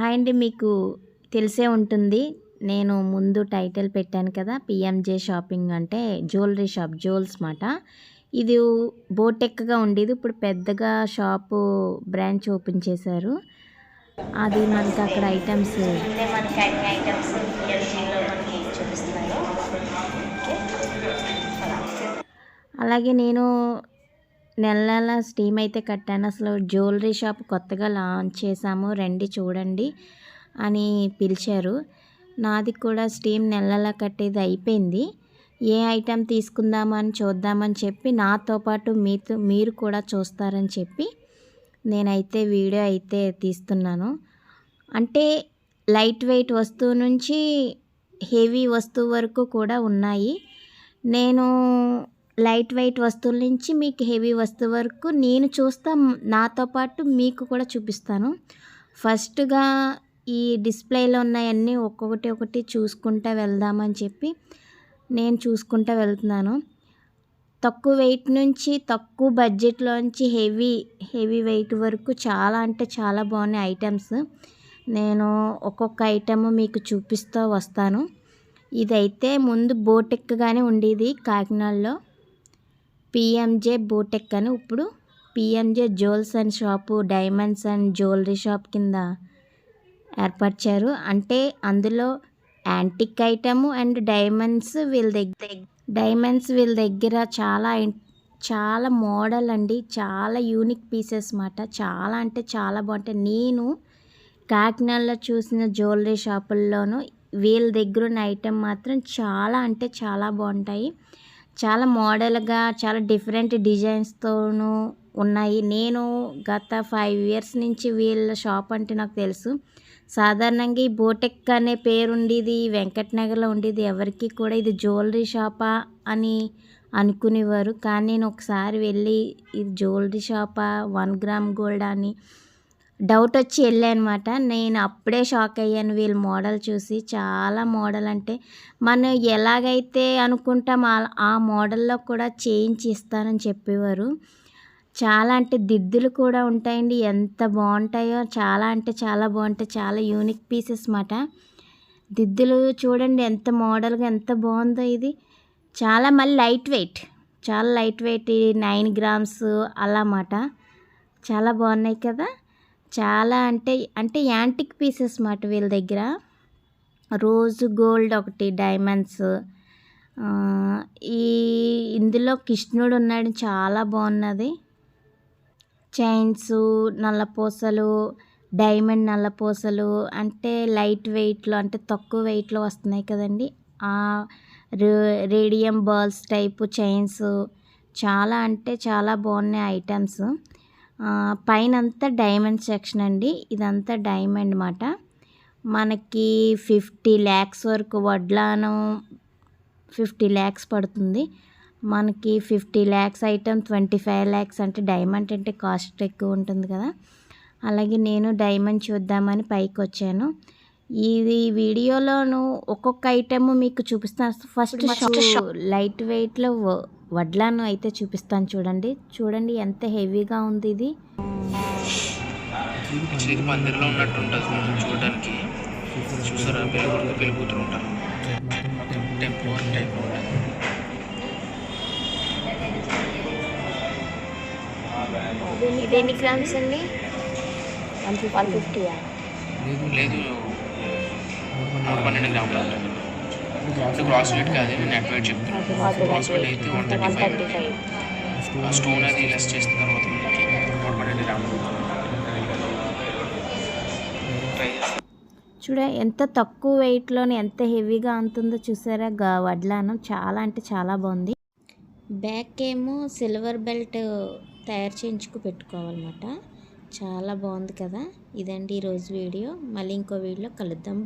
Hi అండి, మీకు తెలిసే ఉంటుంది. నేను ముందు టైటిల్ పెట్టాను కదా, పిఎంజే షాపింగ్ అంటే జ్యువెలరీ షాప్, జ్యువెల్స్ మాట. ఇది బోటెక్గా ఉండేది, ఇప్పుడు పెద్దగా షాపు బ్రాంచ్ ఓపెన్ చేశారు. అది మనకి అక్కడ ఐటమ్స్ అలాగే నేను నెల స్టీమ్ అయితే కట్టాను. అసలు జ్యువెలరీ షాప్ కొత్తగా లాంచ్ చేశాము, రండి చూడండి అని పిలిచారు. నాది కూడా స్టీమ్ నెలలా కట్టేది అయిపోయింది. ఏ ఐటెం తీసుకుందామని చూద్దామని చెప్పి నాతో పాటు మీరు కూడా చూస్తారని చెప్పి నేనైతే వీడియో అయితే తీస్తున్నాను. అంటే లైట్ వెయిట్ వస్తువు నుంచి హెవీ వస్తువు వరకు కూడా ఉన్నాయి. నేను లైట్ వెయిట్ వస్తువుల నుంచి మీకు హెవీ వస్తువు వరకు నేను చూస్తా, నాతో పాటు మీకు కూడా చూపిస్తాను. ఫస్ట్గా ఈ డిస్ప్లేలో ఉన్నాయన్నీ ఒక్కొక్కటి చూసుకుంటూ వెళ్దామని చెప్పి నేను చూసుకుంటూ వెళ్తున్నాను. తక్కువ వెయిట్ నుంచి తక్కువ బడ్జెట్లోంచి హెవీ వెయిట్ వరకు చాలా అంటే చాలా బాగున్నాయి ఐటమ్స్. నేను ఒక్కొక్క ఐటమ్ మీకు చూపిస్తూ వస్తాను. ఇదైతే ముందు బోటెక్గానే ఉండేది కాకినాడలో, పిఎంజే బోటెక్ అని. ఇప్పుడు PMJ jewels and shop, diamonds and jewellery shop కింద ఏర్పరిచారు. అంటే అందులో యాంటిక్ ఐటమ్ అండ్ డైమండ్స్ వీళ్ళ దగ్గర చాలా మోడల్ అండి, చాలా యూనిక్ పీసెస్ మాట. చాలా అంటే చాలా బాగుంటాయి. నేను కాకినాడలో చూసిన జ్యువెలరీ షాపుల్లోనూ వీళ్ళ దగ్గర ఉన్న ఐటమ్ మాత్రం చాలా అంటే చాలా బాగుంటాయి. చాలా మోడల్గా, చాలా డిఫరెంట్ డిజైన్స్తోనూ ఉన్నాయి. నేను గత 5 years నుంచి వీళ్ళ షాప్ అంటే నాకు తెలుసు. సాధారణంగా ఈ బోటెక్ అనే పేరు ఉండేది వెంకటనగర్లో ఉండేది. ఎవరికి కూడా ఇది జ్యువెలరీ షాపా అని అనుకునేవారు. కానీ నేను ఒకసారి వెళ్ళి ఇది జ్యువెలరీ షాపా, 1 gram gold అని డౌట్ వచ్చి వెళ్ళానమాట. నేను అప్పుడే షాక్ అయ్యాను వీళ్ళ మోడల్ చూసి. చాలా మోడల్ అంటే మనం ఎలాగైతే అనుకుంటాం ఆ మోడల్లో కూడా చేయించి ఇస్తానని చెప్పేవారు. చాలా అంటే దిద్దులు కూడా ఉంటాయండి, ఎంత బాగుంటాయో, చాలా అంటే చాలా బాగుంటాయి. చాలా యూనిక్ పీసెస్ మాట. దిద్దులు చూడండి ఎంత మోడల్గా, ఎంత బాగుందో ఇది. చాలా మళ్ళీ చాలా లైట్ వెయిట్, 9 grams అలా మాట. చాలా బాగున్నాయి కదా. చాలా అంటే యాంటిక్ పీసెస్ మాట వీళ్ళ దగ్గర. రోజ్ గోల్డ్ ఒకటి, డైమండ్స్, ఇందులో కృష్ణుడు ఉన్నాడు, చాలా బాగున్నది. చైన్స్, నల్లపూసలు, డైమండ్ నల్లపూసలు, అంటే లైట్ వెయిట్లో, అంటే తక్కువ వెయిట్లో వస్తున్నాయి కదండి. రేడియం బాల్స్ టైపు చైన్స్ చాలా అంటే చాలా బాగున్నాయి ఐటమ్స్. పైన అంతా డైమండ్ సెక్షన్ అండి, ఇదంతా డైమండ్ మాట. మనకి 50 lakhs వరకు వడ్లానం 50 lakhs పడుతుంది. మనకి 50 lakhs ఐటమ్ 25 lakhs అంటే డైమండ్ అంటే కాస్ట్ ఎక్కువ ఉంటుంది కదా. అలాగే నేను డైమండ్ చూద్దామని పైకి వచ్చాను. ఇది వీడియోలోను ఒక్కొక్క ఐటమ్ మీకు చూపిస్తాను. ఫస్ట్ లైట్ వెయిట్లో వడ్లాను అయితే చూపిస్తాను. చూడండి ఎంత హెవీగా ఉంది ఇది. మందిరంలో ఉన్నట్టు ఉంటుంది చూడడానికి. చూసారా, పెళ్ళికూతురు ఉంటారు, టెంపుల్ టైప్ ఉంటుంది. ఇది ఎన్ని గ్రామ్స్ అండి? 150. లేదు, 12 grams ఉంటుంది. గ్రాస్ వెయిట్ కాదు, నేను నెట్ వెయిట్ చెప్తాను. గ్రాస్ వెయిట్ అయితే 135. ఆ స్టోన్ అది లెస్ చేసిన తర్వాత 12 grams. చూడ ఎంత తక్కువ వెయిట్లోనే ఎంత హెవీగా అంతుందో చూసారా. వడ్లానం చాలా అంటే చాలా బాగుంది. బ్యాక్ ఏమో సిల్వర్ బెల్ట్ తయారు చేయించుకు పెట్టుకోవాలన్నమాట. చాలా బాగుంది కదా. ఇదండి ఈరోజు వీడియో. మళ్ళీ ఇంకో వీడియోలో కలుద్దాం.